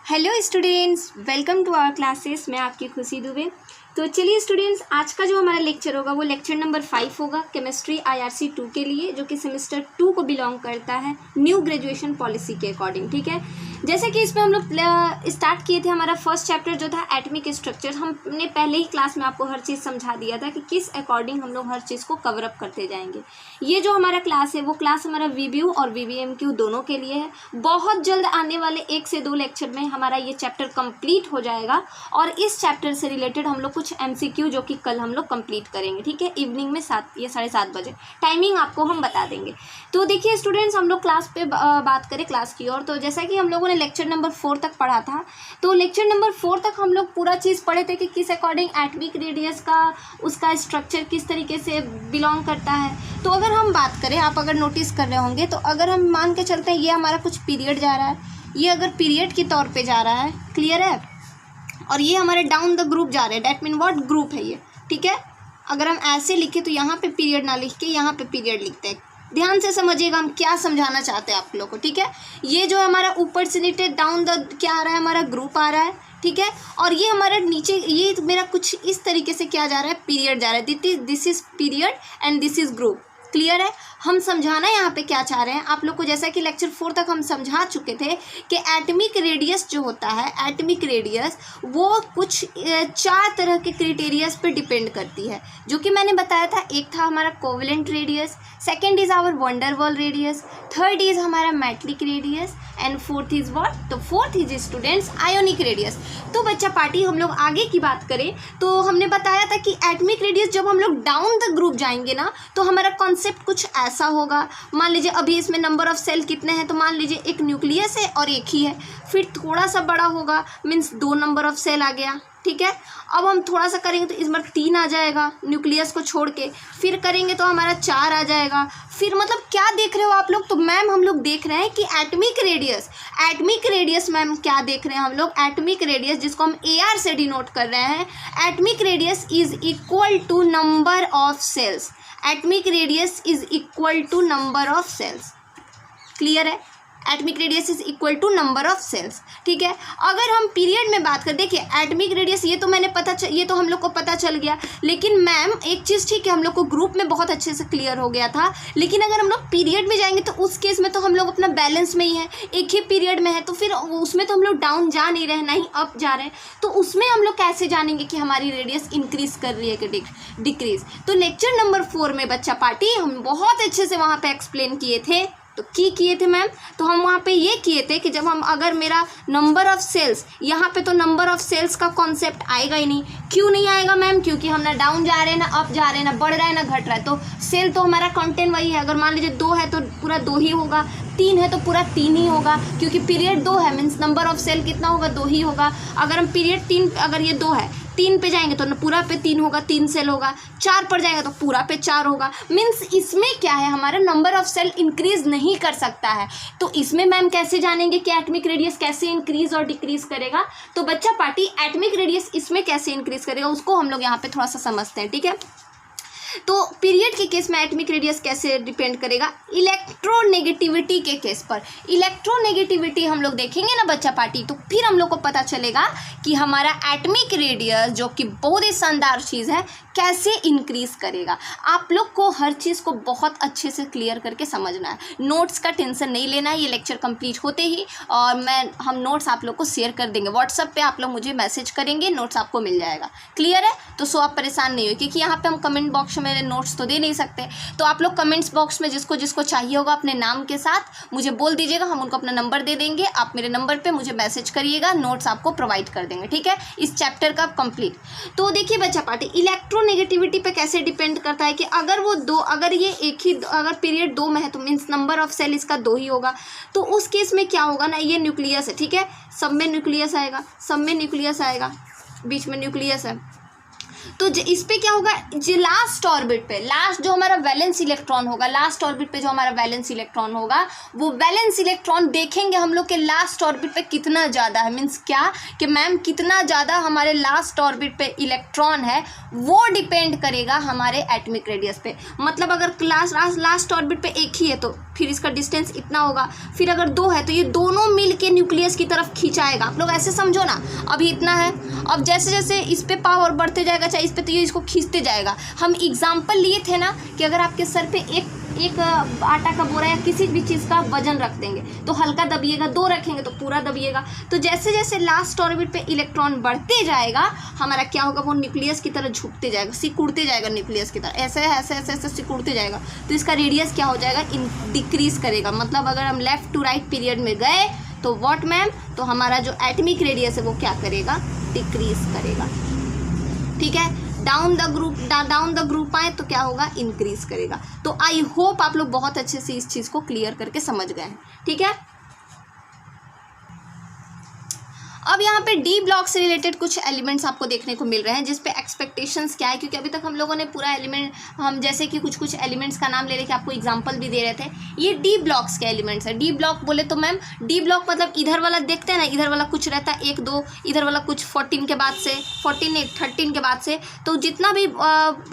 Hello students, welcome to our classes. मैं आपकी खुशी दुबे। तो चलिए स्टूडेंट्स, आज का जो हमारा लेक्चर होगा वो लेक्चर नंबर 5 होगा केमिस्ट्री IRC 2 के लिए, जो कि सेमेस्टर 2 को बिलोंग करता है न्यू ग्रेजुएशन पॉलिसी के अकॉर्डिंग। ठीक है, जैसे कि इसमें हम लोग स्टार्ट किए थे हमारा फर्स्ट चैप्टर जो था एटमिक स्ट्रक्चर। हमने पहले ही क्लास में आपको हर चीज़ समझा दिया था कि किस अकॉर्डिंग हम लोग हर चीज़ को कवर अप करते जाएंगे। ये जो हमारा क्लास है वो क्लास हमारा VBU और VBMQ दोनों के लिए है। बहुत जल्द आने वाले 1 से 2 लेक्चर में हमारा ये चैप्टर कंप्लीट हो जाएगा और इस चैप्टर से रिलेटेड हम लोग कुछ MCQ जो कि कल हम लोग कंप्लीट करेंगे। ठीक है, इवनिंग में 7 या 7:30 बजे टाइमिंग आपको हम बता देंगे। तो देखिए स्टूडेंट्स, हम लोग क्लास पे बात करें क्लास की और तो जैसा कि हम लोगों ने लेक्चर नंबर 4 तक पढ़ा था, तो लेक्चर नंबर 4 तक हम लोग पूरा चीज़ पढ़े थे कि किस अकॉर्डिंग एटमिक रेडियस का उसका स्ट्रक्चर किस तरीके से बिलोंग करता है। तो अगर हम बात करें, आप अगर नोटिस कर रहे होंगे, तो अगर हम मान के चलते हैं ये हमारा कुछ पीरियड जा रहा है, ये अगर पीरियड के तौर पे जा रहा है, क्लियर है, और ये हमारे डाउन द ग्रुप जा रहे हैं, डैट मीन व्हाट ग्रुप है ये। ठीक है, अगर हम ऐसे लिखे तो यहाँ पे पीरियड ना लिख के यहाँ पे पीरियड लिखते हैं। ध्यान से समझिएगा हम क्या समझाना चाहते हैं आप लोग को। ठीक है, ये जो हमारा ऊपर से नीचे डाउन द क्या आ रहा है, हमारा ग्रुप आ रहा है। ठीक है, और ये हमारा नीचे ये मेरा कुछ इस तरीके से क्या जा रहा है, पीरियड जा रहा है। This is period and this is group. Clear है, हम समझाना यहाँ पे क्या चाह रहे हैं आप लोग को, जैसा कि लेक्चर 4 तक हम समझा चुके थे कि एटमिक रेडियस जो होता है, एटमिक रेडियस वो कुछ 4 तरह के क्राइटेरियाज पे डिपेंड करती है, जो कि मैंने बताया था। एक था हमारा covalent radius, second is our van der Waals radius, third is हमारा metallic radius and fourth is what, तो fourth is students ionic radius. तो बच्चा पार्टी हम लोग आगे की बात करें तो हमने बताया था कि एटमिक रेडियस जब हम लोग डाउन द ग्रुप जाएंगे ना, तो हमारा कॉन्सेप्ट कुछ ऐसा होगा। मान लीजिए अभी इसमें नंबर ऑफ सेल कितने हैं, तो मान लीजिए एक न्यूक्लियस है और एक ही है। फिर थोड़ा सा बड़ा होगा, मीन्स 2 नंबर ऑफ सेल आ गया। ठीक है, अब हम थोड़ा सा करेंगे तो इस बार 3 आ जाएगा न्यूक्लियस को छोड़ के, फिर करेंगे तो हमारा 4 आ जाएगा। फिर मतलब क्या देख रहे हो आप लोग, तो मैम हम लोग देख रहे हैं कि एटमिक रेडियस मैम क्या देख रहे हैं हम लोग, एटमिक रेडियस जिसको हम AR से डिनोट कर रहे हैं, atomic radius is equal to number of cells. Atomic radius is equal to number of cells. Clear है, atomic radius is equal to number of cells. ठीक है, अगर हम पीरियड में बात करें, देखिए एटमिक रेडियस ये तो हम लोग को पता चल गया, लेकिन मैम एक चीज़ ठीक है, हम लोग को ग्रुप में बहुत अच्छे से क्लियर हो गया था, लेकिन अगर हम लोग पीरियड में जाएंगे तो उस केस में तो हम लोग अपना बैलेंस में ही है, एक ही पीरियड में है, तो फिर उसमें तो हम लोग डाउन जा नहीं रहे, ना ही अप जा रहे हैं। तो उसमें हम लोग कैसे जानेंगे कि हमारी रेडियस इंक्रीज कर रही है कि डिक्रीज। तो लेक्चर नंबर 4 में बच्चा पार्टी हम बहुत अच्छे से वहाँ पे एक्सप्लेन किए थे। तो किए थे मैम, तो हम वहाँ पे ये किए थे कि जब हम अगर मेरा नंबर ऑफ सेल्स, यहाँ पे तो नंबर ऑफ सेल्स का कॉन्सेप्ट आएगा ही नहीं। क्यों नहीं आएगा मैम, क्योंकि हम ना डाउन जा रहे हैं, ना अप जा रहे हैं, ना बढ़ रहा है, ना घट रहा है। तो सेल तो हमारा कंटेंट वही है। अगर मान लीजिए 2 है तो पूरा 2 ही होगा, 3 है तो पूरा 3 ही होगा, क्योंकि पीरियड 2 है, मीन्स नंबर ऑफ सेल कितना होगा, 2 ही होगा। अगर हम पीरियड 3, अगर ये 2 है, 3 पे जाएंगे तो पूरा पे 3 होगा, 3 सेल होगा। 4 पर जाएगा तो पूरा पे 4 होगा। मीन्स इसमें क्या है, हमारा नंबर ऑफ सेल इंक्रीज नहीं कर सकता है। तो इसमें मैम कैसे जानेंगे कि एटमिक रेडियस कैसे इंक्रीज और डिक्रीज करेगा। तो बच्चा पार्टी एटमिक रेडियस इसमें कैसे इंक्रीज करेगा उसको हम लोग यहाँ पे थोड़ा सा समझते हैं। ठीक है, तो पीरियड के केस में एटमिक रेडियस कैसे डिपेंड करेगा, इलेक्ट्रोनेगेटिविटी के केस पर। इलेक्ट्रोनेगेटिविटी हम लोग देखेंगे ना बच्चा पार्टी, तो फिर हम लोग को पता चलेगा कि हमारा एटमिक रेडियस, जो कि बहुत ही शानदार चीज़ है, कैसे इंक्रीज करेगा। आप लोग को हर चीज़ को बहुत अच्छे से क्लियर करके समझना है, नोट्स का टेंशन नहीं लेना है। ये लेक्चर कंप्लीट होते ही और हम नोट्स आप लोग को शेयर कर देंगे व्हाट्सएप पे, आप लोग मुझे मैसेज करेंगे, नोट्स आपको मिल जाएगा। क्लियर है, तो सो आप परेशान नहीं हो, क्योंकि यहाँ पे हम कमेंट बॉक्स में नोट्स तो दे नहीं सकते। तो आप लोग कमेंट्स बॉक्स में जिसको जिसको चाहिए होगा अपने नाम के साथ मुझे बोल दीजिएगा, हम उनको अपना नंबर दे देंगे, आप मेरे नंबर पे मुझे मैसेज करिएगा, नोट्स आपको प्रोवाइड कर देंगे। ठीक है, इस चैप्टर का कंप्लीट। तो देखिए बच्चा पार्टी, इलेक्ट्रोनेगेटिविटी पे कैसे डिपेंड करता है कि अगर वो 2, अगर ये एक ही, अगर पीरियड 2 में है तो मीन्स नंबर ऑफ सेल इसका 2 ही होगा। तो उस केस में क्या होगा ना, ये न्यूक्लियस है, ठीक है, सब में न्यूक्लियस आएगा, सब में न्यूक्लियस आएगा, बीच में न्यूक्लियस है। तो इस पे क्या होगा, जो लास्ट ऑर्बिट पे, लास्ट जो हमारा वैलेंस इलेक्ट्रॉन होगा, लास्ट ऑर्बिट पे जो हमारा वैलेंस इलेक्ट्रॉन होगा, वो वैलेंस इलेक्ट्रॉन देखेंगे हम लोग के लास्ट ऑर्बिट पे कितना ज़्यादा है। मीन्स क्या कि मैम कितना ज़्यादा हमारे लास्ट ऑर्बिट पे इलेक्ट्रॉन है वो डिपेंड करेगा हमारे एटॉमिक रेडियस पे। मतलब अगर लास्ट ऑर्बिट पे एक ही है तो फिर इसका डिस्टेंस इतना होगा, फिर अगर दो है तो ये दोनों मिल के न्यूक्लियस की तरफ खींचाएगा। आप लोग ऐसे समझो ना, अभी इतना है, अब जैसे जैसे इस पे पावर बढ़ते जाएगा, चाहे इस पे, तो ये इसको खींचते जाएगा। हम एग्जाम्पल लिए थे ना कि अगर आपके सर पे एक आटा का बोरा या किसी भी चीज़ का वजन रख देंगे तो हल्का दबिएगा, दो रखेंगे तो पूरा दबिएगा। तो जैसे जैसे लास्ट ऑर्बिट पे इलेक्ट्रॉन बढ़ते जाएगा हमारा क्या होगा, वो न्यूक्लियस की तरह झुकते जाएगा, सिकुड़ते जाएगा न्यूक्लियस की तरह, ऐसे ऐसे ऐसे ऐसे सिकुड़ते जाएगा। तो इसका रेडियस क्या हो जाएगा, डिक्रीज करेगा। मतलब अगर हम लेफ्ट टू राइट पीरियड में गए तो व्हाट मैम, तो हमारा जो एटॉमिक रेडियस है वो क्या करेगा, डिक्रीज करेगा। ठीक है, डाउन द ग्रुप आए तो क्या होगा, इंक्रीज करेगा। तो आई होप आप लोग बहुत अच्छे से इस चीज़ को क्लियर करके समझ गए हैं। ठीक है, अब यहाँ पे डी ब्लॉक से रिलेटेड कुछ एलिमेंट्स आपको देखने को मिल रहे हैं, जिस पे एक्सपेक्टेशंस क्या है, क्योंकि अभी तक हम लोगों ने पूरा एलिमेंट, हम जैसे कि कुछ एलिमेंट्स का नाम ले रहे थे, आपको एग्जांपल भी दे रहे थे। ये डी ब्लॉक्स के एलिमेंट्स है। डी ब्लॉक बोले तो मैम, डी ब्लॉक मतलब इधर वाला देखते हैं ना, इधर वाला कुछ रहता है 1 2, इधर वाला कुछ 14 के बाद से, 13 के बाद से, तो जितना भी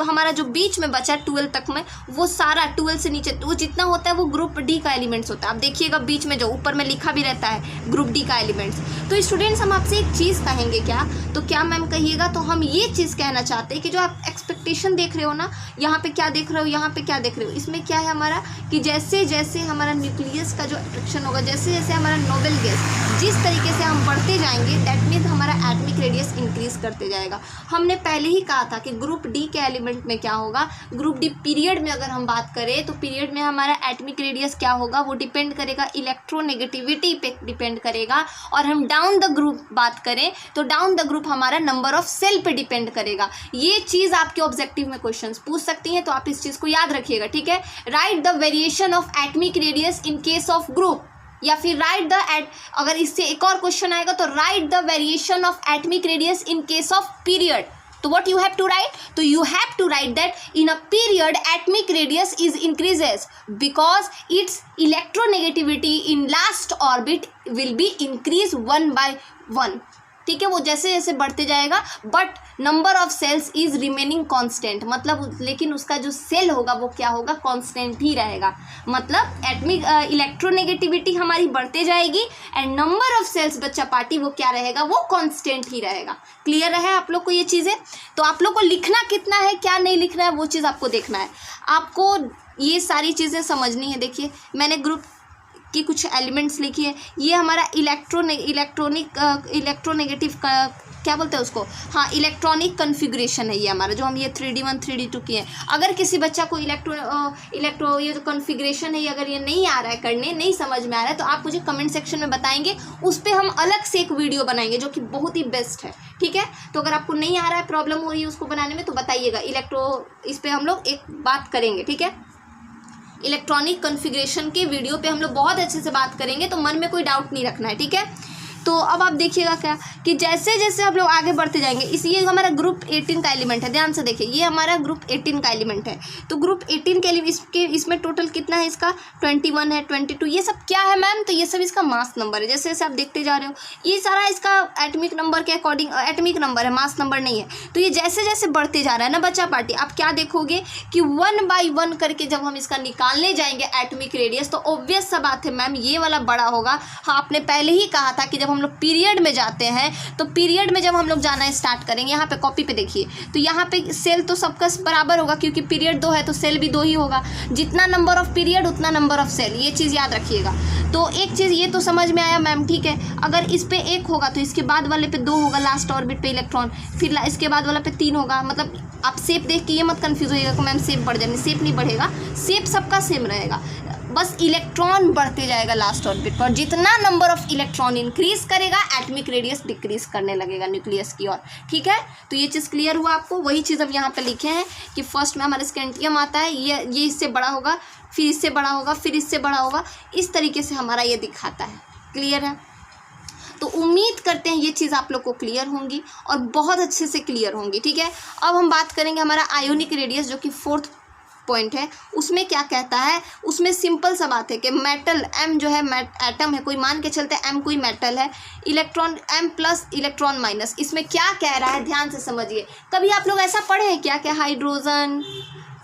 हमारा जो बीच में बचा 12 तक में, वो सारा 12 से नीचे वो जितना होता है वो ग्रुप डी का एलिमेंट्स होता है। आप देखिएगा बीच में जो ऊपर में लिखा भी रहता है ग्रुप डी का एलिमेंट्स। तो स्टूडेंट्स हम आपसे एक चीज़ कहेंगे क्या, तो क्या मैम कहिएगा, तो हम ये चीज़ कहना चाहते हैं कि जो आप एक्सपेक्टेशन देख रहे हो ना, यहाँ पे क्या देख रहे हो, यहाँ पे क्या देख रहे हो, इसमें क्या है हमारा कि जैसे जैसे हमारा न्यूक्लियस का जो अट्रैक्शन होगा, जैसे जैसे हमारा नोबेल गैस जिस तरीके से हम बढ़ते जाएंगे, दैट मीन्स हमारा एटॉमिक रेडियस इंक्रीज करते जाएगा। हमने पहले ही कहा था कि ग्रुप डी के एलिमेंट में क्या होगा, ग्रुप डी पीरियड में अगर हम बात करें तो पीरियड में हमारा एटॉमिक रेडियस क्या होगा, वो डिपेंड करेगा इलेक्ट्रोनेगेटिविटी पे डिपेंड करेगा। और हम डाउन द ग्रुप बात करें तो डाउन द ग्रुप हमारा नंबर ऑफ सेल पे डिपेंड करेगा। ये चीज़ आपके ऑब्जेक्टिव में क्वेश्चंस पूछ सकती हैं, तो आप इस चीज़ को याद रखिएगा। ठीक है, right the variation of atomic radius in case of group, या फिर राइट द अगर इससे एक और क्वेश्चन आएगा तो right the variation of atomic radius in case of period. तो what you have to write? तो you have to write that in a period atomic radius is increases because its electronegativity in last orbit will be increased 1 by 1. ठीक है, वो जैसे जैसे बढ़ते जाएगा, but number of cells is remaining constant. मतलब लेकिन उसका जो सेल होगा वो क्या होगा, कांस्टेंट ही रहेगा। मतलब एटॉमिक इलेक्ट्रोनेगेटिविटी हमारी बढ़ते जाएगी एंड नंबर ऑफ सेल्स बच्चा पार्टी वो क्या रहेगा, वो कांस्टेंट ही रहेगा। क्लियर है आप लोग को ये चीज़ें? तो आप लोग को लिखना कितना है, क्या नहीं लिखना है, वो चीज़ आपको देखना है। आपको ये सारी चीज़ें समझनी है। देखिए मैंने ग्रुप की कुछ एलिमेंट्स लिखी है। ये हमारा इलेक्ट्रोनेगेटिव क्या बोलते हैं उसको, हाँ इलेक्ट्रॉनिक कन्फिग्रेशन है ये हमारा, जो हम ये 3D1 3D2 की है। अगर किसी बच्चा को इलेक्ट्रो ये जो कन्फिग्रेशन है ये अगर ये नहीं आ रहा है करने, नहीं समझ में आ रहा है, तो आप मुझे कमेंट सेक्शन में बताएंगे, उस पर हम अलग से एक वीडियो बनाएंगे जो कि बहुत ही बेस्ट है। ठीक है, तो अगर आपको नहीं आ रहा है, प्रॉब्लम हो रही है उसको बनाने में, तो बताइएगा। इस पर हम लोग एक बात करेंगे। ठीक है, इलेक्ट्रॉनिक कॉन्फ़िगरेशन के वीडियो पे हम लोग बहुत अच्छे से बात करेंगे, तो मन में कोई डाउट नहीं रखना है। ठीक है, तो अब आप देखिएगा क्या कि जैसे जैसे हम लोग आगे बढ़ते जाएंगे, ये हमारा ग्रुप 18 का एलिमेंट है। ध्यान से देखिए, ये हमारा ग्रुप 18 का एलिमेंट है। तो ग्रुप 18 के लिए इसमें टोटल कितना है, इसका 21 है, 22, ये सब क्या है मैम, तो ये सब इसका मास नंबर है। जैसे जैसे आप देखते जा रहे हो ये सारा इसका एटॉमिक नंबर के अकॉर्डिंग एटॉमिक नंबर है, मास नंबर नहीं है। तो ये जैसे जैसे बढ़ते जा रहा है ना बच्चा पार्टी, आप क्या देखोगे कि 1 by 1 करके जब हम इसका निकालने जाएंगे एटॉमिक रेडियस, तो ऑब्वियस सा बात है मैम ये वाला बड़ा होगा। हाँ, आपने पहले ही कहा था कि जब हम लोग पीरियड में जाते हैं, तो पीरियड में जब हम लोग जाना स्टार्ट करेंगे, यहाँ पे कॉपी पे देखिए, तो यहाँ पे सेल तो सबका बराबर होगा, क्योंकि पीरियड 2 है तो सेल भी 2 ही होगा। जितना नंबर ऑफ पीरियड उतना नंबर ऑफ सेल, ये चीज़ याद रखिएगा। तो एक चीज़ ये तो समझ में आया मैम, ठीक है। अगर इस पे 1 होगा तो इसके बाद वाले पे 2 होगा, लास्ट ऑर्बिट पे इलेक्ट्रॉन, फिर इसके बाद वाला पे 3 होगा। मतलब आप शेप देख के ये मत कंफ्यूज होइएगा कि मैम शेप बढ़ जाएंगे, शेप नहीं बढ़ेगा, शेप सबका सेम रहेगा, बस इलेक्ट्रॉन बढ़ते जाएगा लास्ट ऑर्बिट पर। जितना नंबर ऑफ इलेक्ट्रॉन इंक्रीज करेगा, एटॉमिक रेडियस डिक्रीज करने लगेगा न्यूक्लियस की ओर। ठीक है, तो ये चीज़ क्लियर हुआ आपको। वही चीज़ हम यहाँ पे लिखे हैं कि फर्स्ट में हमारा स्कैंटियम आता है, ये इससे बड़ा होगा, फिर इससे बड़ा होगा, फिर इससे बड़ा होगा, इस तरीके से हमारा ये दिखाता है। क्लियर है? तो उम्मीद करते हैं ये चीज़ आप लोग को क्लियर होंगी और बहुत अच्छे से क्लियर होंगी, ठीक है। अब हम बात करेंगे हमारा आयोनिक रेडियस जो कि 4th पॉइंट है, उसमें क्या कहता है। उसमें सिंपल सा बात है कि मेटल m जो है एटम है, कोई मान के चलते m कोई मेटल है, electron m plus electron minus, इसमें क्या कह रहा है ध्यान से समझिए। कभी आप लोग ऐसा पढ़े हैं क्या कि हाइड्रोजन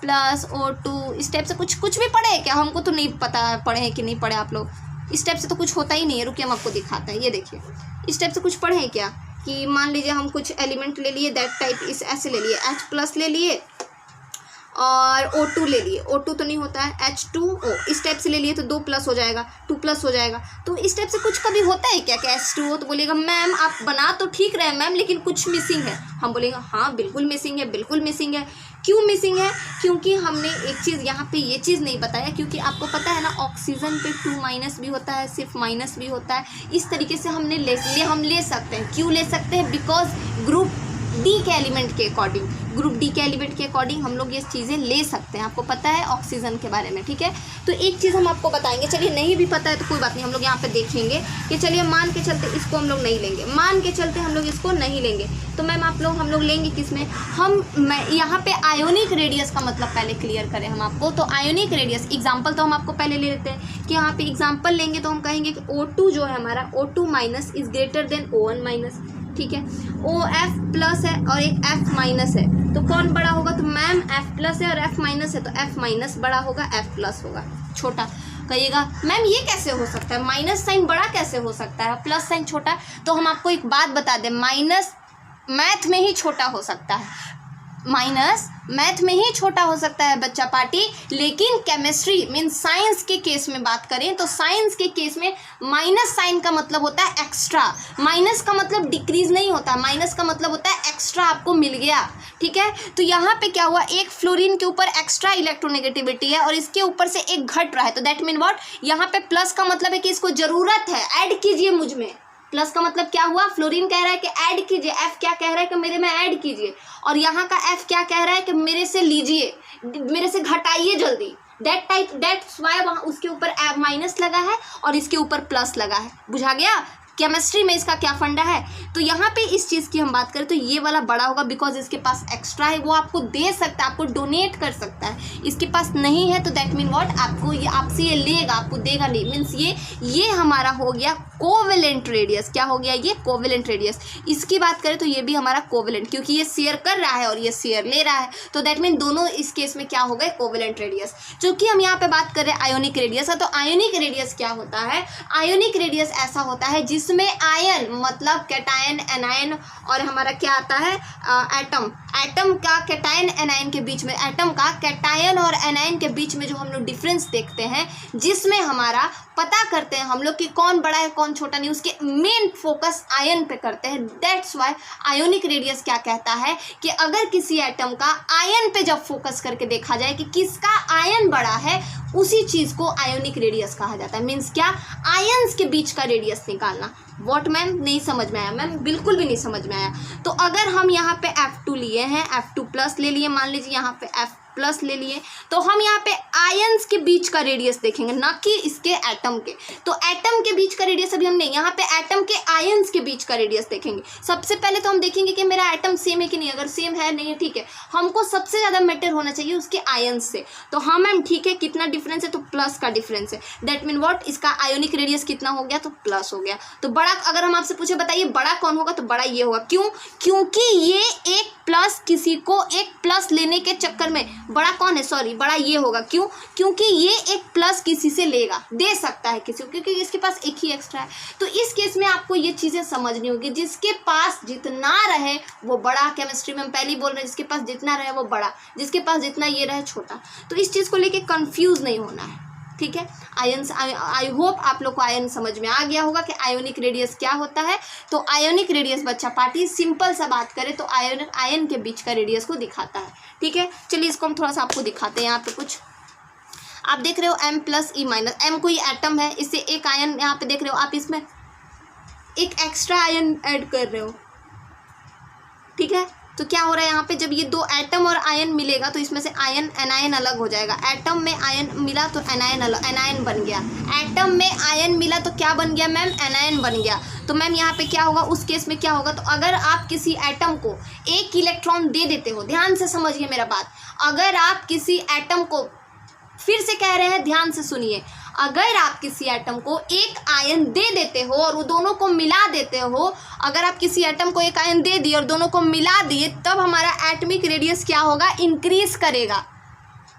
प्लस O2 इस टाइप से कुछ भी पढ़े हैं क्या? हमको तो नहीं पता पढ़े हैं कि नहीं पढ़े आप लोग, इस टाइप से तो कुछ होता ही नहीं है। रुकिए हम आपको दिखाते हैं, ये देखिए इस टाइप से कुछ पढ़े हैं क्या कि मान लीजिए हम कुछ एलिमेंट ले लिए दैट टाइप, इस ऐसे ले लिए H प्लस ले लिए और O2 ले लिए, O2 तो नहीं होता है, H2O इस टाइप से ले लिए तो 2 प्लस हो जाएगा, 2 प्लस हो जाएगा। तो इस टाइप से कुछ कभी होता है क्या कि H2O? तो बोलेगा मैम आप बना तो ठीक रहे मैम लेकिन कुछ मिसिंग है। हम बोलेंगे हाँ बिल्कुल मिसिंग है, बिल्कुल मिसिंग है। क्यों मिसिंग है? क्योंकि हमने एक चीज़ यहाँ पे ये चीज़ नहीं बताया, क्योंकि आपको पता है ना ऑक्सीजन पे 2 माइनस भी होता है, सिर्फ माइनस भी होता है। इस तरीके से हम ले सकते हैं। क्यों ले सकते हैं? बिकॉज ग्रुप डी के एलिमेंट के अकॉर्डिंग हम लोग ये चीज़ें ले सकते हैं। आपको पता है ऑक्सीजन के बारे में, ठीक है। तो एक चीज़ हम आपको बताएंगे, चलिए नहीं भी पता है तो कोई बात नहीं, हम लोग यहाँ पे देखेंगे कि चलिए मान के चलते इसको हम लोग नहीं लेंगे, मान के चलते हम लोग इसको नहीं लेंगे, तो मैम हम लोग लेंगे किस में? यहाँ पे आयोनिक रेडियस का मतलब पहले क्लियर करें हम आपको। तो आयोनिक रेडियस एग्जाम्पल तो हम आपको पहले ले लेते हैं कि यहाँ पे एग्जाम्पल लेंगे तो हम कहेंगे कि O2 जो है हमारा O2 minus is greater than O1 minus, ठीक है। OF प्लस है और एक F माइनस है, तो कौन बड़ा होगा? तो मैम F प्लस है और F माइनस है, तो F माइनस बड़ा होगा, F प्लस होगा छोटा। कहिएगा मैम ये कैसे हो सकता है, माइनस साइन बड़ा कैसे हो सकता है, प्लस साइन छोटा? तो हम आपको एक बात बता दें, माइनस मैथ में ही छोटा हो सकता है, माइनस मैथ में ही छोटा हो सकता है बच्चा पार्टी, लेकिन केमिस्ट्री मीन साइंस के केस में बात करें तो साइंस के केस में माइनस साइन का मतलब होता है एक्स्ट्रा। माइनस का मतलब डिक्रीज नहीं होता, माइनस का मतलब होता है एक्स्ट्रा आपको मिल गया, ठीक है। तो यहाँ पे क्या हुआ, एक फ्लोरीन के ऊपर एक्स्ट्रा इलेक्ट्रोनेगेटिविटी है और इसके ऊपर से एक घट रहा है, तो दैट मीन व्हाट, यहाँ पे प्लस का मतलब है कि इसको जरूरत है, ऐड कीजिए मुझ में। प्लस का मतलब क्या हुआ, फ्लोरीन कह रहा है कि ऐड कीजिए, एफ क्या कह रहा है कि मेरे में ऐड कीजिए, और यहाँ का एफ क्या कह रहा है कि मेरे से लीजिए, मेरे से घटाइए जल्दी। दैट्स वाई वहाँ उसके ऊपर माइनस लगा है और इसके ऊपर प्लस लगा है। बुझा गया केमिस्ट्री में इसका क्या फंडा है। तो यहाँ पे इस चीज़ की हम बात करें तो ये वाला बड़ा होगा बिकॉज इसके पास एक्स्ट्रा है, वो आपको दे सकता है, आपको डोनेट कर सकता है। इसके पास नहीं है तो दैट मीन व्हाट, आपको ये आपसे ये लेगा, आपको देगा नहीं, मीन्स ये हमारा हो गया कोवेलेंट रेडियस। क्या हो गया, ये कोवेलेंट रेडियस। इसकी बात करें तो ये भी हमारा कोवेलेंट, क्योंकि ये शेयर कर रहा है और ये शेयर ले रहा है, तो दैट मीन दोनों इस केस में क्या हो गए, कोवेलेंट रेडियस। चूंकि हम यहाँ पे बात कर रहे हैं आयोनिक रेडियस, तो आयोनिक रेडियस क्या होता है, आयोनिक रेडियस ऐसा होता है जिसमें आयन मतलब कैटायन एनायन और हमारा क्या आता है एटम का कैटायन एनायन के बीच में, एटम का कैटायन और एनायन के बीच में जो हम लोग डिफरेंस देखते हैं, जिसमें हमारा पता करते हैं हम लोग कि कौन बड़ा है कौन छोटा नहीं, उसके मेन फोकस आयन पे करते हैं। दैट्स वाई आयोनिक रेडियस क्या कहता है कि अगर किसी एटम का आयन पे जब फोकस करके देखा जाए कि किसका आयन बड़ा है, उसी चीज को आयोनिक रेडियस कहा जाता है। मीन्स क्या, आयन्स के बीच का रेडियस निकालना। व्हाट मैम, नहीं समझ में आया मैम, बिल्कुल भी नहीं समझ में आया। तो अगर हम यहाँ पे F2 लिए हैं, F2 प्लस ले लिए, मान लीजिए यहाँ पे F प्लस ले लिए, तो हम यहाँ पे आयन्स के बीच का रेडियस देखेंगे, ना कि इसके एटम के। तो एटम के बीच का रेडियस अभी हम नहीं, यहाँ पे एटम के आयन्स के बीच का रेडियस देखेंगे। सबसे पहले तो हम देखेंगे कि मेरा एटम सेम है कि नहीं, अगर सेम है नहीं है ठीक है, हमको सबसे ज़्यादा मैटर होना चाहिए उसके आयन्स से। तो हाँ मैम ठीक है, कितना डिफरेंस है, तो प्लस का डिफरेंस है। दैट मीन व्हाट, इसका आयोनिक रेडियस कितना हो गया, तो प्लस हो गया। तो बड़ा, अगर हम आपसे पूछे बताइए बड़ा कौन होगा, तो बड़ा ये होगा। क्यों, क्योंकि ये एक प्लस, किसी को एक प्लस लेने के चक्कर में बड़ा कौन है, सॉरी बड़ा ये होगा। क्यों, क्योंकि ये एक प्लस किसी से लेगा, दे सकता है किसी को, क्योंकि इसके पास एक ही एक्स्ट्रा है। तो इस केस में आपको ये चीजें समझनी होगी, जिसके पास जितना रहे वो बड़ा। केमिस्ट्री में हम पहले ही बोल रहे हैं, जिसके पास जितना रहे वो बड़ा, जिसके पास जितना ये रहे छोटा। तो इस चीज को लेके कंफ्यूज नहीं होना है, ठीक है। आयन्स, आई होप आप लोग को आयन समझ में आ गया होगा कि आयोनिक रेडियस क्या होता है। तो आयोनिक रेडियस बच्चा पार्टी सिंपल सा बात करें तो आयन के बीच का रेडियस को दिखाता है, ठीक है। चलिए इसको हम थोड़ा सा आपको दिखाते हैं। यहाँ पे कुछ आप देख रहे हो M plus E minus, M कोई एटम है, इससे एक आयन यहाँ पे देख रहे हो आप, इसमें एक एक्स्ट्रा आयन ऐड कर रहे हो, ठीक है। तो क्या हो रहा है यहाँ पे, जब ये दो एटम और आयन मिलेगा तो इसमें से आयन एनायन अलग हो जाएगा। एटम में आयन मिला तो एनायन अलग, एनायन बन गया। एटम में आयन मिला तो क्या बन गया मैम, एनायन बन गया। तो मैम यहाँ पे क्या होगा, उस केस में क्या होगा, तो अगर आप किसी एटम को एक इलेक्ट्रॉन दे देते हो, ध्यान से समझिए मेरा बात, अगर आप किसी एटम को, फिर से कह रहे हैं ध्यान से सुनिए, अगर आप किसी एटम को एक आयन दे देते हो और वो दोनों को मिला देते हो, अगर आप किसी एटम को एक आयन दे दिए और दोनों को मिला दिए, तब हमारा एटॉमिक रेडियस क्या होगा, इंक्रीज करेगा।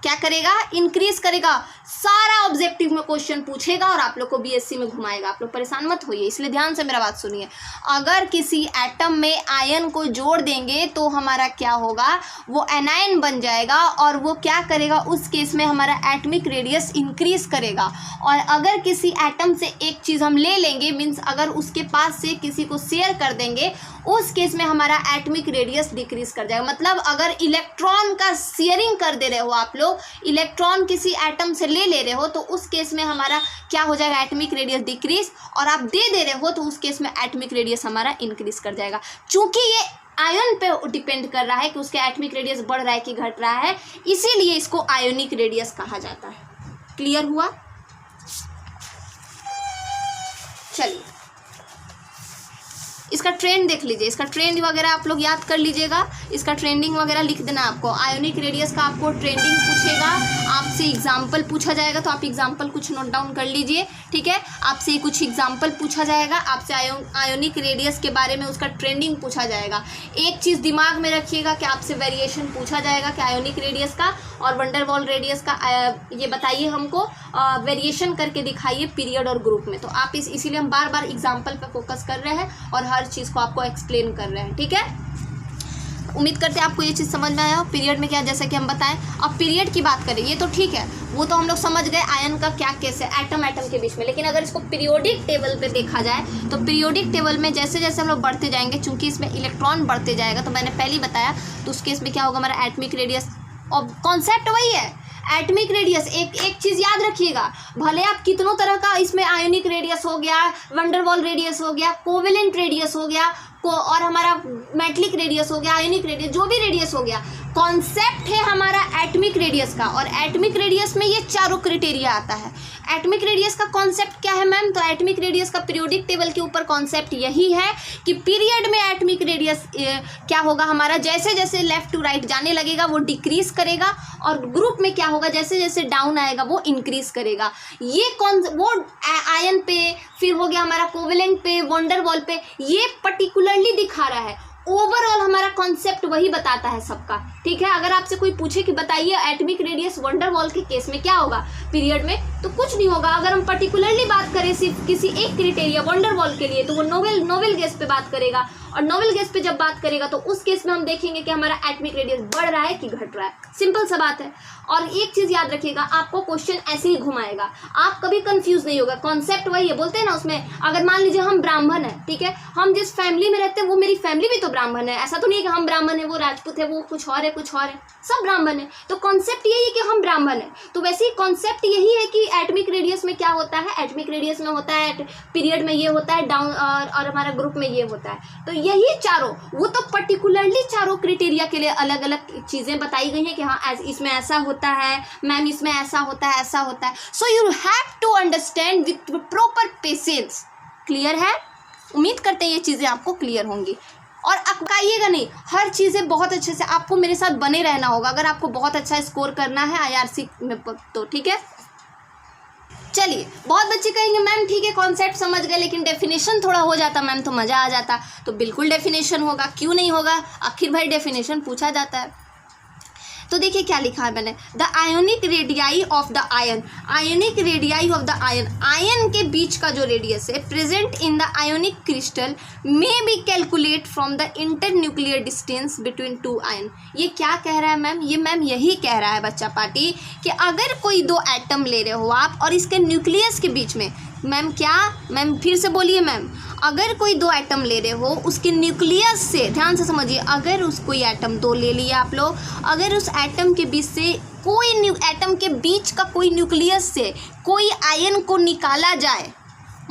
क्या करेगा, इंक्रीज करेगा। सारा ऑब्जेक्टिव में क्वेश्चन पूछेगा और आप लोग को बीएससी में घुमाएगा। आप लोग परेशान मत होइए, इसलिए ध्यान से मेरा बात सुनिए। अगर किसी एटम में आयन को जोड़ देंगे तो हमारा क्या होगा, वो एनायन बन जाएगा और वो क्या करेगा, उस केस में हमारा एटॉमिक रेडियस इंक्रीज करेगा। और अगर किसी एटम से एक चीज़ हम ले लेंगे, मीन्स अगर उसके पास से किसी को शेयर कर देंगे, उस केस में हमारा एटॉमिक रेडियस डिक्रीज कर जाएगा। मतलब अगर इलेक्ट्रॉन का शेयरिंग कर दे रहे हो आप लोग, इलेक्ट्रॉन किसी एटम से ले रहे हो, तो उस केस में हमारा क्या हो जाएगा, एटॉमिक रेडियस डिक्रीज। और आप दे रहे हो तो उस केस में एटॉमिक रेडियस हमारा इंक्रीज कर जाएगा। चूंकि ये आयन पे डिपेंड कर रहा है कि उसके एटॉमिक रेडियस बढ़ रहा है कि घट रहा है, इसीलिए इसको आयोनिक रेडियस कहा जाता है। क्लियर हुआ? चलिए इसका ट्रेंड देख लीजिए, इसका ट्रेंड वगैरह आप लोग याद कर लीजिएगा, इसका ट्रेंडिंग वगैरह लिख देना आपको। आयोनिक रेडियस का आपको ट्रेंडिंग पूछेगा, आपसे एग्जाम्पल पूछा जाएगा, तो आप एग्जाम्पल कुछ नोट डाउन कर लीजिए, ठीक है। आपसे कुछ एग्जाम्पल पूछा जाएगा, आपसे आयोनिक रेडियस के बारे में उसका ट्रेंडिंग पूछा जाएगा। एक चीज़ दिमाग में रखिएगा कि आपसे वेरिएशन पूछा जाएगा कि आयोनिक रेडियस का और वंडरवॉल रेडियस का ये बताइए हमको, वेरिएशन करके दिखाइए पीरियड और ग्रुप में। तो आप इसीलिए हम बार बार एग्जाम्पल पे फोकस कर रहे हैं और हर चीज़ को आपको एक्सप्लेन कर रहे हैं, ठीक है। उम्मीद करते हैं आपको ये चीज़ समझ में आया हो। पीरियड में क्या, जैसे कि हम बताएं, अब पीरियड की बात करें, ये तो ठीक है, वो तो हम लोग समझ गए आयन का क्या केस है एटम एटम के बीच में। लेकिन अगर इसको पीरियोडिक टेबल पे देखा जाए, तो पीरियोडिक टेबल में जैसे जैसे हम लोग बढ़ते जाएंगे, चूंकि इसमें इलेक्ट्रॉन बढ़ते जाएगा, तो मैंने पहले ही बताया, तो उस केस में क्या होगा, हमारा एटॉमिक रेडियस, और कॉन्सेप्ट वही है एटॉमिक रेडियस। एक चीज़ याद रखिएगा, भले आप कितनों तरह का इसमें आयोनिक रेडियस हो गया, वंडरवॉल रेडियस हो गया, कोवेलेंट रेडियस हो गया, और हमारा मेटलिक रेडियस हो गया, आयोनिक रेडियस, जो भी रेडियस हो गया, कॉन्सेप्ट है हमारा एटॉमिक रेडियस का। और एटॉमिक रेडियस में ये चारों क्राइटेरिया आता है। एटॉमिक रेडियस का कॉन्सेप्ट क्या है मैम, तो एटॉमिक रेडियस का पीरियोडिक टेबल के ऊपर कॉन्सेप्ट यही है कि पीरियड में एटॉमिक रेडियस क्या होगा हमारा, जैसे जैसे लेफ्ट टू राइट जाने लगेगा वो डिक्रीज करेगा, और ग्रुप में क्या होगा, जैसे जैसे डाउन आएगा वो इंक्रीज करेगा। ये वो आयन पे, फिर हो गया हमारा कोवेलेंट पे, वंडरवॉल पे, ये पर्टिकुलरली दिखा रहा है। ओवरऑल हमारा कॉन्सेप्ट वही बताता है सबका, ठीक है। अगर आपसे कोई पूछे कि बताइए एटॉमिक रेडियस वंडरवॉल के केस में क्या होगा पीरियड में, तो कुछ नहीं होगा। अगर हम पर्टिकुलरली बात करें सिर्फ किसी एक क्राइटेरिया वंडरवॉल के लिए, तो वो नोवेल गैस पे बात करेगा, और नोवेल गैस पे जब बात करेगा तो उस केस में हम देखेंगे कि हमारा एटॉमिक रेडियस बढ़ रहा है कि घट रहा है। सिंपल सा बात है। और एक चीज़ याद रखिएगा, आपको क्वेश्चन ऐसे ही घुमाएगा, आप कभी कंफ्यूज नहीं होगा। कॉन्सेप्ट वही है, बोलते हैं ना उसमें, अगर मान लीजिए हम ब्राह्मण है, ठीक है, हम जिस फैमिली में रहते हैं वो मेरी फैमिली भी तो ब्राह्मण है, ऐसा तो नहीं है कि हम ब्राह्मण है वो राजपूत है वो कुछ और है, कुछ और है, सब ब्राह्मण है। तो कॉन्सेप्ट यही है कि हम ब्राह्मण है। तो वैसे ही कॉन्सेप्ट यही है कि एटॉमिक रेडियस में क्या होता है, एटॉमिक रेडियस में होता है, पीरियड में ये होता है, डाउन और हमारा ग्रुप में ये होता है। तो यही चारों, वो तो पर्टिकुलरली चारों क्राइटेरिया के लिए अलग अलग चीज़ें बताई गई हैं कि हाँ इसमें ऐसा होता है मैम, इसमें ऐसा होता है, ऐसा होता है। So you have to understand with proper patience. Clear है? उम्मीद करते हैं ये चीज़ें आपको क्लियर होंगी। और अटकाइएगा नहीं, हर चीज़ें बहुत अच्छे से आपको मेरे साथ बने रहना होगा अगर आपको बहुत अच्छा स्कोर करना है IRC में, तो ठीक है। चलिए, बहुत बच्चे कहेंगे मैम ठीक है कॉन्सेप्ट समझ गए, लेकिन डेफिनेशन थोड़ा हो जाता मैम तो मज़ा आ जाता। तो बिल्कुल डेफिनेशन होगा, क्यों नहीं होगा, आखिर भाई डेफिनेशन पूछा जाता है। तो देखिए क्या लिखा है मैंने, the ionic radii of the ion, ionic radii of the ion, ion के बीच का जो रेडियस है present in the ionic crystal may be calculate from the inter nuclear distance between two ion. ये क्या कह रहा है मैम, ये मैम यही कह रहा है बच्चा पार्टी कि अगर कोई दो एटम ले रहे हो आप और इसके न्यूक्लियस के बीच में, मैम क्या, मैम फिर से बोलिए मैम, अगर कोई दो एटम ले रहे हो उसके न्यूक्लियस से, ध्यान से समझिए, अगर उस कोई एटम दो ले लिए आप लोग, अगर उस एटम के बीच से कोई एटम के बीच का कोई न्यूक्लियस से कोई आयन को निकाला जाए,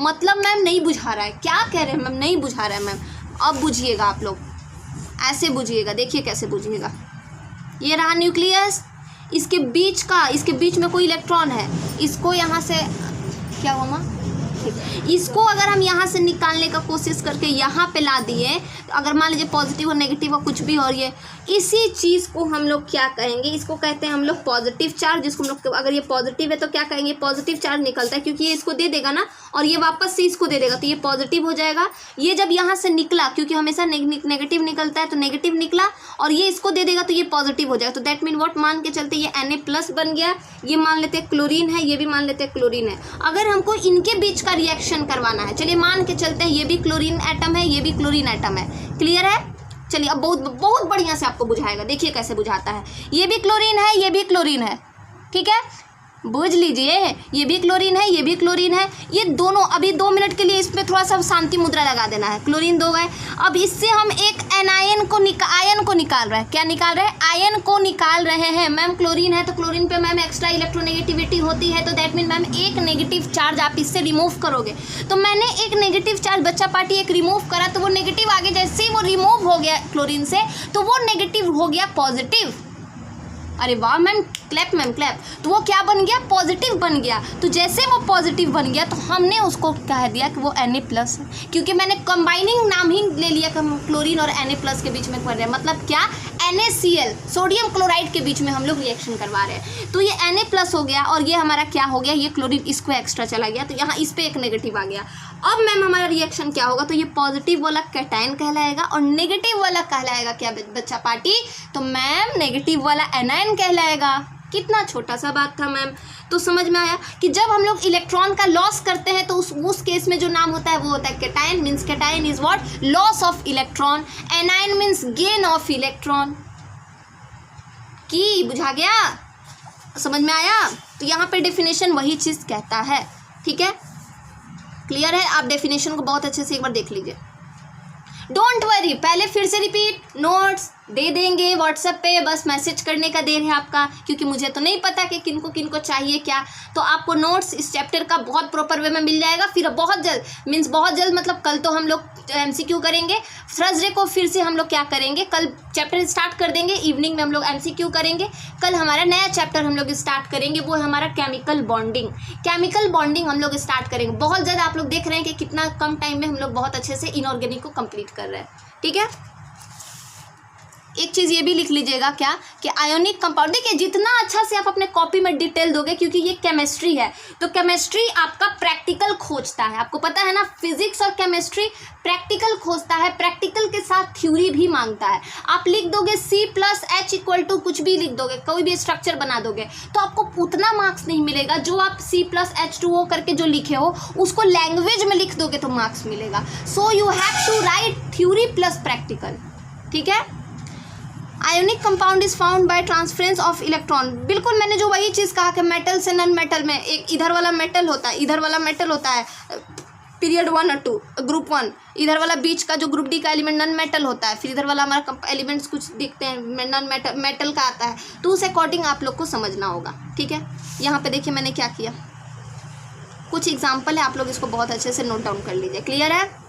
मतलब मैम नहीं बुझा रहा है, क्या कह रहे हैं मैम, नहीं बुझा रहा है मैम, अब बुझिएगा आप लोग। ऐसे बुझिएगा, देखिए कैसे बुझिएगा। ये रहा न्यूक्लियस, इसके बीच में कोई इलेक्ट्रॉन है, इसको यहाँ से क्या हुआ माँ, इसको अगर हम यहाँ से निकालने का कोशिश करके यहाँ पे ला दिए, तो अगर मान लीजिए पॉजिटिव और नेगेटिव और कुछ भी और ये इसी चीज़ को हम लोग क्या कहेंगे, इसको कहते हैं हम लोग पॉजिटिव चार्ज। जिसको हम लोग अगर ये पॉजिटिव है तो क्या कहेंगे, पॉजिटिव चार्ज निकलता है, क्योंकि ये इसको दे देगा ना और ये वापस से इसको दे देगा, तो ये पॉजिटिव हो जाएगा। ये जब यहाँ से निकला, क्योंकि हमेशा नेगेटिव निकलता है, तो नेगेटिव निकला और ये इसको दे देगा तो ये पॉजिटिव हो जाएगा। तो दैट मीन व्हाट, मान के चलते ये Na+ बन गया, ये मान लेते हैं क्लोरीन है, ये भी मान लेते हैं क्लोरीन है। अगर हमको इनके बीच का रिएक्शन करवाना है, चलिए मान के चलते हैं ये भी क्लोरीन एटम है, ये भी क्लोरीन एटम है, क्लियर है। चलिए अब बहुत बढ़िया से आपको बुझाएगा, देखिए कैसे बुझाता है। ये भी क्लोरीन है, ये भी क्लोरीन है, ठीक है, बुझ लीजिए। ये भी क्लोरीन है, ये भी क्लोरीन है, ये दोनों। अभी 2 मिनट के लिए इसमें थोड़ा सा शांति मुद्रा लगा देना है। क्लोरीन 2 गए, अब इससे हम एक आयन को निकाल रहे हैं। क्या निकाल रहे हैं, आयन को निकाल रहे हैं। मैम क्लोरीन है तो क्लोरीन पे मैम एक्स्ट्रा इलेक्ट्रोनेगेटिविटी होती है, तो दैट मीन मैम एक नेगेटिव चार्ज आप इससे रिमूव करोगे। तो मैंने एक नेगेटिव चार्ज बच्चा पार्टी एक रिमूव करा, तो वो नेगेटिव आगे जैसे ही वो रिमूव हो गया क्लोरीन से, तो वो नेगेटिव हो गया पॉजिटिव। अरे वाह मैम, क्लैप मैम क्लैप। तो वो क्या बन गया, पॉजिटिव बन गया। तो जैसे वो पॉजिटिव बन गया तो हमने उसको कह दिया कि वो Na+ है, क्योंकि मैंने कंबाइनिंग नाम ही ले लिया कि हम क्लोरीन और Na+ के बीच में कर रहे हैं। मतलब क्या, NaCl सोडियम क्लोराइड के बीच में हम लोग रिएक्शन करवा रहे हैं। तो ये Na+ हो गया और ये हमारा क्या हो गया, ये क्लोरीन इसको एक्स्ट्रा चला गया, तो यहाँ इस पर एक नेगेटिव आ गया। अब मैम हमारा रिएक्शन क्या होगा, तो ये पॉजिटिव वाला कैटायन कहलाएगा और नेगेटिव वाला कहलाएगा क्या बच्चा पार्टी, तो मैम नेगेटिव वाला एनायन कहलाएगा। कितना छोटा सा बात था मैम। तो समझ में आया कि जब हम लोग इलेक्ट्रॉन का लॉस करते हैं तो उस केस में जो नाम होता है वो होता है cation. Means cation is what, loss of electron. Anion means gain of electron. की बुझा गया, समझ में आया। तो यहाँ पे डेफिनेशन वही चीज़ कहता है, ठीक है, क्लियर है। आप डेफिनेशन को बहुत अच्छे से एक बार देख लीजिए। डोंट वरी, पहले फिर से रिपीट, नोट्स दे देंगे व्हाट्सएप पे, बस मैसेज करने का देर है आपका, क्योंकि मुझे तो नहीं पता कि किनको चाहिए क्या। तो आपको नोट्स इस चैप्टर का बहुत प्रॉपर वे में मिल जाएगा। फिर बहुत जल्द, मीन्स बहुत जल्द मतलब कल तो हम लोग MCQ करेंगे, थर्सडे को फिर से हम लोग क्या करेंगे, कल चैप्टर स्टार्ट कर देंगे, इवनिंग में हम लोग MCQ करेंगे। कल हमारा नया चैप्टर हम लोग स्टार्ट करेंगे, वो है हमारा केमिकल बॉन्डिंग। केमिकल बॉन्डिंग हम लोग स्टार्ट करेंगे बहुत जल्द। आप लोग देख रहे हैं कि कितना कम टाइम में हम लोग बहुत अच्छे से इनऑर्गेनिक को कंप्लीट कर रहे हैं, ठीक है। एक चीज़ ये भी लिख लीजिएगा क्या, कि आयोनिक कंपाउंड, देखिए जितना अच्छा से आप अपने कॉपी में डिटेल दोगे, क्योंकि ये केमिस्ट्री है, तो केमिस्ट्री आपका प्रैक्टिकल खोजता है। आपको पता है ना, फिजिक्स और केमिस्ट्री प्रैक्टिकल खोजता है, प्रैक्टिकल के साथ थ्योरी भी मांगता है। आप लिख दोगे C+H = कुछ भी लिख दोगे, कोई भी स्ट्रक्चर बना दोगे, तो आपको उतना मार्क्स नहीं मिलेगा जो आप C+H2O करके जो लिखे हो उसको लैंग्वेज में लिख दोगे तो मार्क्स मिलेगा। So you have to write theory plus practical, ठीक है। Ionic compound is found by transference of electron. बिल्कुल मैंने जो वही चीज़ कहा कि मेटल से नॉन मेटल में एक इधर वाला मेटल होता है, इधर वाला मेटल होता है, पीरियड 1 और 2 ग्रुप 1, इधर वाला बीच का जो ग्रुप D का एलिमेंट नॉन मेटल होता है, फिर इधर वाला हमारा एलिमेंट्स कुछ दिखते हैं नॉन मेटल का आता है, तो उस अकॉर्डिंग आप लोग को समझना होगा, ठीक है। यहाँ पे देखिए मैंने क्या किया, कुछ एग्जाम्पल है, आप लोग इसको बहुत अच्छे से नोट डाउन कर लीजिए, क्लियर है।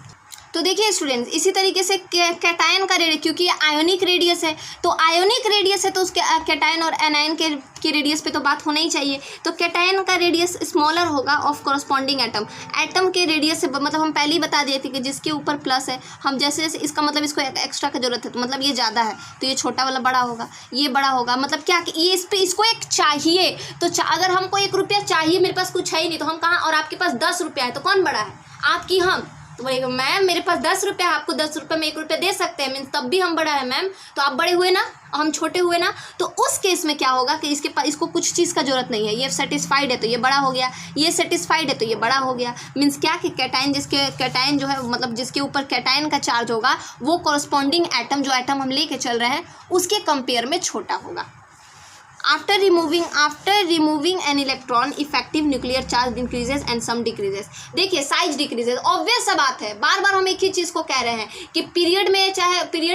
तो देखिए स्टूडेंट्स, इसी तरीके से कैटायन का रेडियस, क्योंकि ये आयोनिक रेडियस है, तो आयोनिक रेडियस है तो उसके कैटायन और एनायन के रेडियस पे तो बात होना ही चाहिए। तो कैटायन का रेडियस स्मॉलर होगा ऑफ कॉरस्पॉन्डिंग एटम के रेडियस से, मतलब हम पहले ही बता दिए थे कि जिसके ऊपर प्लस है, हम जैसे जैसे इसका मतलब इसको एक्स्ट्रा की जरूरत है, तो मतलब ये ज़्यादा है तो ये छोटा वाला बड़ा होगा, ये बड़ा होगा। मतलब क्या कि ये इसको एक चाहिए, तो अगर हमको 1 रुपया चाहिए, मेरे पास कुछ है ही नहीं, तो हम कहाँ, और आपके पास 10 रुपया है, तो कौन बड़ा है, आपकी हम। तो बोलेगा मैम मेरे पास 10 रुपया है, आपको 10 रुपये में 1 रुपया दे सकते हैं, मीन्स तब भी हम बड़ा है मैम, तो आप बड़े हुए ना, हम छोटे हुए ना। तो उस केस में क्या होगा कि इसके पास, इसको कुछ चीज़ का जरूरत नहीं है, ये सेटिस्फाइड है तो ये बड़ा हो गया, ये सेटिस्फाइड है तो ये बड़ा हो गया। मीन्स क्या कि कैटायन जो है, मतलब जिसके ऊपर कैटायन का चार्ज होगा, वो कॉरस्पॉन्डिंग एटम, जो एटम हम लेके चल रहे हैं उसके कंपेयर में छोटा होगा। After removing an electron, effective nuclear charge increases and some decreases। देखिए साइज डिक्रीजेज, ऑब्वियस सा बात है, बार बार हम एक ही चीज़ को कह रहे हैं कि पीरियड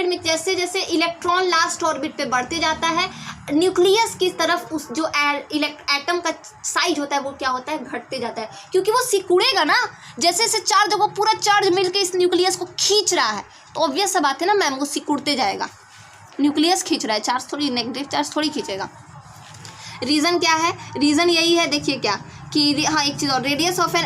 में जैसे जैसे इलेक्ट्रॉन लास्ट ऑर्बिट पे बढ़ते जाता है, न्यूक्लियस की तरफ उस जो एटम का साइज होता है वो क्या होता है, घटते जाता है, क्योंकि वो सिकुड़ेगा ना, जैसे जैसे चार्ज होगा, पूरा चार्ज मिलकर इस न्यूक्लियस को खींच रहा है, तो ऑब्वियस सा बात है ना मैम, वो सिकुड़ते जाएगा। न्यूक्लियस खींच रहा है चार्ज, थोड़ी नेगेटिव चार्ज थोड़ी खींचेगा। रीज़न क्या है? रीज़न यही है, देखिए क्या कि हाँ एक चीज़ और, radius of an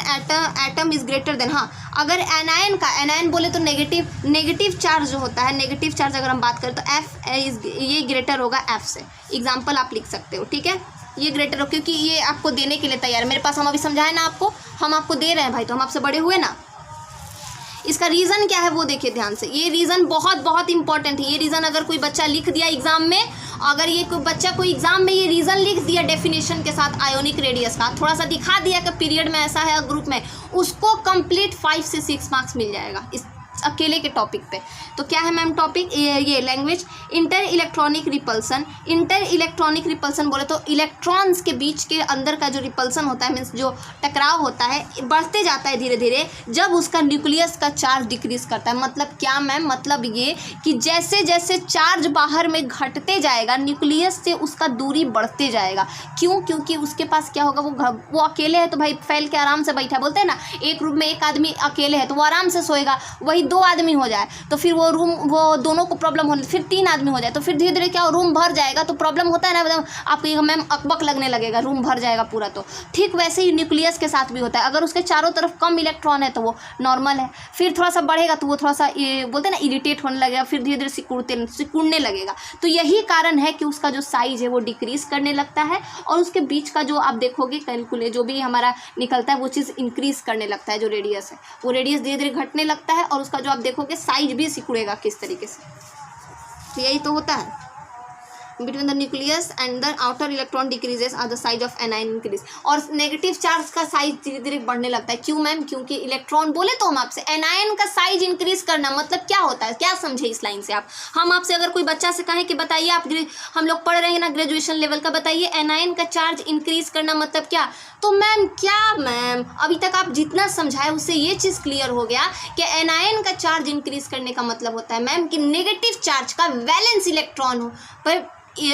atom is greater than, हाँ अगर एनायन का, एनायन बोले तो नेगेटिव चार्ज जो होता है, नेगेटिव चार्ज अगर हम बात करें तो एफ इज, ये ग्रेटर होगा एफ से। एग्जाम्पल आप लिख सकते हो, ठीक है, ये ग्रेटर हो, क्योंकि ये आपको देने के लिए तैयार है मेरे पास। हम अभी समझाए ना आपको, हम आपको दे रहे हैं भाई, तो हम आपसे बड़े हुए ना। इसका रीज़न क्या है वो देखिए ध्यान से, ये रीज़न बहुत बहुत इंपॉर्टेंट है। ये रीज़न अगर कोई बच्चा लिख दिया एग्जाम में, अगर ये कोई बच्चा कोई एग्जाम में ये रीज़न लिख दिया डेफिनेशन के साथ आयोनिक रेडियस का, थोड़ा सा दिखा दिया कि पीरियड में ऐसा है ग्रुप में, उसको कंप्लीट 5 से 6 मार्क्स मिल जाएगा इस अकेले के टॉपिक पे। तो क्या है मैम टॉपिक? ये language, inter electronic repulsion. Inter electronic repulsion बोले तो इलेक्ट्रॉन्स के बीच के अंदर का जो रिपल्सन होता है, मीन्स जो टकराव होता है, बढ़ते जाता है धीरे धीरे जब उसका न्यूक्लियस का चार्ज डिक्रीज करता है। मतलब क्या मैम? मतलब ये कि जैसे जैसे चार्ज बाहर में घटते जाएगा, न्यूक्लियस से उसका दूरी बढ़ते जाएगा। क्यों? क्योंकि उसके पास क्या होगा, वो अकेले है तो भाई फैल के आराम से बैठा, बोलते हैं ना एक रूम में एक आदमी अकेले है तो वो आराम से सोएगा। वही 2 आदमी हो जाए तो फिर वो दोनों को प्रॉब्लम होने, फिर 3 आदमी हो जाए तो फिर धीरे धीरे क्या रूम भर जाएगा, तो प्रॉब्लम होता है ना, मतलब आपको मैम अकबक लगने लगेगा, रूम भर जाएगा पूरा। तो ठीक वैसे ही न्यूक्लियस के साथ भी होता है, अगर उसके चारों तरफ कम इलेक्ट्रॉन है तो वो नॉर्मल है, फिर थोड़ा सा बढ़ेगा तो वो थोड़ा सा ये बोलते हैं ना इरिटेट होने लगेगा, फिर धीरे धीरे सिकुड़ने लगेगा। तो यही कारण है कि उसका जो साइज है वो डिक्रीज करने लगता है, और उसके बीच का जो आप देखोगे कैलकुलेट जो भी हमारा निकलता है वो चीज़ इंक्रीज करने लगता है। जो रेडियस है वो रेडियस धीरे धीरे घटने लगता है, और उसका जो आप देखोगे साइज भी सिकुड़ेगा किस तरीके से। तो यही तो होता है, between the nucleus and the outer electron decreases are the size of anion increase. और नेगेटिव चार्ज का साइज धीरे धीरे बढ़ने लगता है। क्यों मैम? क्योंकि इलेक्ट्रॉन बोले तो हम आपसे एनायन का साइज इंक्रीज करना मतलब क्या होता है, क्या समझे इस लाइन से आप? हम आपसे अगर कोई बच्चा से कहें कि बताइए आप, हम लोग पढ़ रहे हैं ना ग्रेजुएशन लेवल का, बताइए एनायन का चार्ज इंक्रीज करना मतलब क्या? तो मैम क्या मैम अभी तक आप जितना समझाए उससे ये चीज़ क्लियर हो गया कि एनायन का चार्ज इंक्रीज करने का मतलब होता है मैम कि नेगेटिव चार्ज का वैलेंस इलेक्ट्रॉन हो पर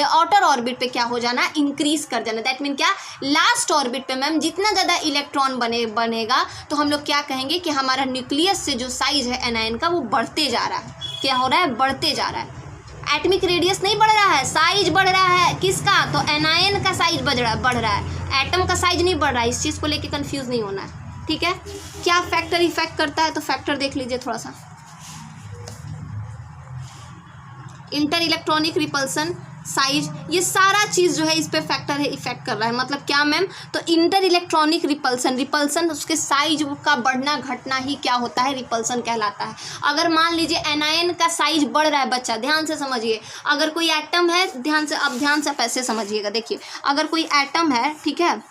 आउटर ऑर्बिट पे क्या हो जाना, इंक्रीज कर जाना। दैट मीन क्या, लास्ट ऑर्बिट पे मैम जितना ज़्यादा इलेक्ट्रॉन बनेगा तो हम लोग क्या कहेंगे कि हमारा न्यूक्लियस से जो साइज है एनायन का वो बढ़ते जा रहा है। क्या हो रहा है? बढ़ते जा रहा है। एटमिक रेडियस नहीं बढ़ रहा है, साइज बढ़ रहा है। किसका? तो एनायन का साइज बढ़ रहा है, एटम का साइज नहीं बढ़ रहा है। इस चीज़ को लेके कंफ्यूज नहीं होना है, ठीक है। क्या फैक्टर इफेक्ट करता है? तो फैक्टर देख लीजिए थोड़ा सा, इंटर इलेक्ट्रॉनिक रिपल्सन, साइज, ये सारा चीज़ जो है इस पे फैक्टर है, इफेक्ट कर रहा है। मतलब क्या मैम? तो इंटर इलेक्ट्रॉनिक रिपल्सन उसके साइज का बढ़ना घटना ही क्या होता है, रिपल्सन कहलाता है। अगर मान लीजिए एनायन का साइज बढ़ रहा है, बच्चा ध्यान से समझिए, अगर कोई एटम है, ध्यान से आप ऐसे समझिएगा, देखिए अगर कोई एटम है, ठीक है,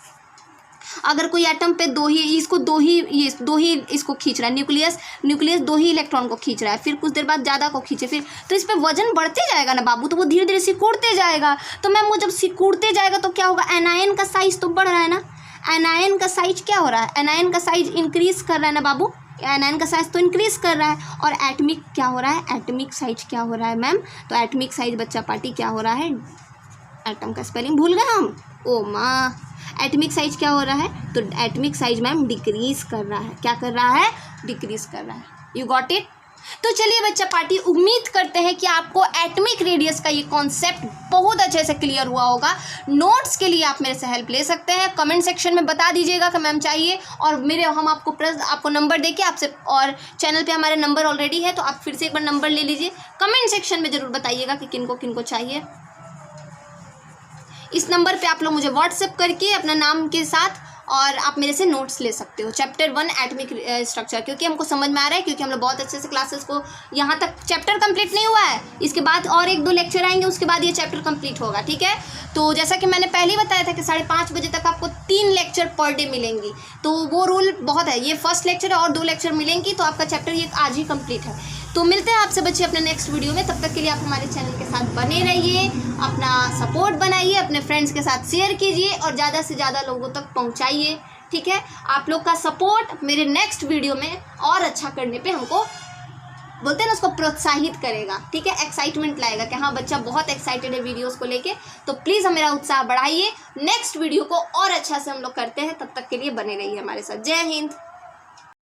अगर कोई एटम पे दो ही इसको खींच रहा है, न्यूक्लियस 2 ही इलेक्ट्रॉन को खींच रहा है, फिर कुछ देर बाद ज़्यादा को खींचे, फिर तो इस पे वजन बढ़ते जाएगा ना बाबू, तो वो धीरे धीरे सिकुड़ते जाएगा। तो मैम वो जब सिकुड़ते जाएगा तो क्या होगा, एनायन का साइज तो बढ़ रहा है ना, एनायन का साइज क्या हो रहा है, एनायन का साइज इंक्रीज कर रहा है ना बाबू, एनायन का साइज तो इंक्रीज कर रहा है। और एटमिक क्या हो रहा है, एटमिक साइज क्या हो रहा है मैम? तो एटमिक साइज बच्चा पार्टी क्या हो रहा है, एटम का स्पेलिंग भूल गए हम, ओ माँ, एटमिक साइज क्या हो रहा है? तो एटमिक साइज मैम डिक्रीज कर रहा है। क्या कर रहा है? डिक्रीज कर रहा है। You got it? तो चलिए बच्चा पार्टी, उम्मीद करते हैं कि आपको एटमिक रेडियस का ये कॉन्सेप्ट बहुत अच्छे से क्लियर हुआ होगा। नोट्स के लिए आप मेरे से हेल्प ले सकते हैं, कमेंट सेक्शन में बता दीजिएगा कि मैम चाहिए, और हम आपको नंबर देके आपसे, और चैनल पे हमारे नंबर ऑलरेडी है तो आप फिर से एक बार नंबर ले लीजिए। कमेंट सेक्शन में ज़रूर बताइएगा कि किनको चाहिए। इस नंबर पे आप लोग मुझे व्हाट्सएप करके अपना नाम के साथ और आप मेरे से नोट्स ले सकते हो। चैप्टर 1 एटमिक स्ट्रक्चर, क्योंकि हमको समझ में आ रहा है, क्योंकि हम लोग बहुत अच्छे से क्लासेस को, यहाँ तक चैप्टर कंप्लीट नहीं हुआ है, इसके बाद और 1-2 लेक्चर आएंगे, उसके बाद ये चैप्टर कंप्लीट होगा, ठीक है। तो जैसा कि मैंने पहले ही बताया था कि 5:30 बजे तक आपको 3 लेक्चर पर डे मिलेंगी, तो वो रूल बहुत है। ये फर्स्ट लेक्चर है और 2 लेक्चर मिलेंगी, तो आपका चैप्टर ये आज ही कंप्लीट है। तो मिलते हैं आपसे बच्चे अपने नेक्स्ट वीडियो में। तब तक के लिए आप हमारे चैनल के साथ बने रहिए, अपना सपोर्ट बनाइए, अपने फ्रेंड्स के साथ शेयर कीजिए और ज़्यादा से ज़्यादा लोगों तक पहुंचाइए, ठीक है। आप लोग का सपोर्ट मेरे नेक्स्ट वीडियो में और अच्छा करने पे हमको, बोलते हैं ना, उसको प्रोत्साहित करेगा, ठीक है, एक्साइटमेंट लाएगा कि हाँ बच्चा बहुत एक्साइटेड है वीडियोस को लेके। तो प्लीज़ मेरा उत्साह बढ़ाइए, नेक्स्ट वीडियो को और अच्छा से हम लोग करते हैं। तब तक के लिए बने रहिए हमारे साथ। जय हिंद।